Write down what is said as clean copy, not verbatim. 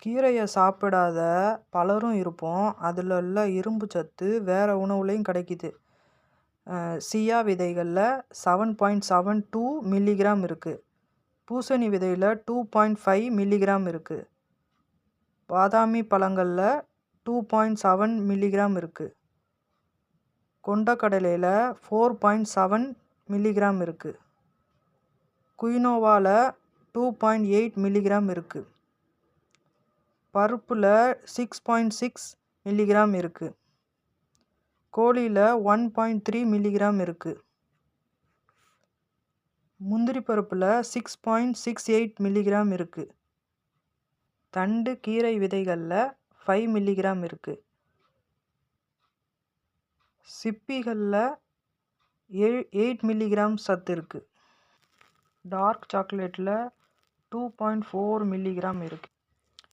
கீரையை சாப்பிடாத பலரும் இருப்போம். அதில் உள்ள இரும்பு சத்து வேறு உணவுலையும் கிடைக்கிது. சியா விதைகளில் 7.72 மில்லிகிராம் இருக்குது. பூசணி விதையில் 2.5 மில்லிகிராம் இருக்குது. பாதாமி பழங்களில் 2.7 மில்லிகிராம் இருக்குது. கொண்டக்கடலையில் 4.7 மில்லிகிராம் இருக்குது. குயினோவாவில் 2.8 மில்லிகிராம் இருக்குது. பருப்பில் 6.6 மில்லிகிராம் இருக்குது. கோழியில் 1.3 மில்லிகிராம் இருக்குது. முந்திரி பருப்பில் 6.68 மில்லிகிராம் இருக்குது. தண்டு கீரை விதைகளில் 5 மில்லிகிராம் இருக்குது. சிப்பிகளில் 8 மில்லிகிராம் சத்து இருக்குது. டார்க் சாக்லேட்டில் 2.4 மில்லிகிராம் இருக்குது.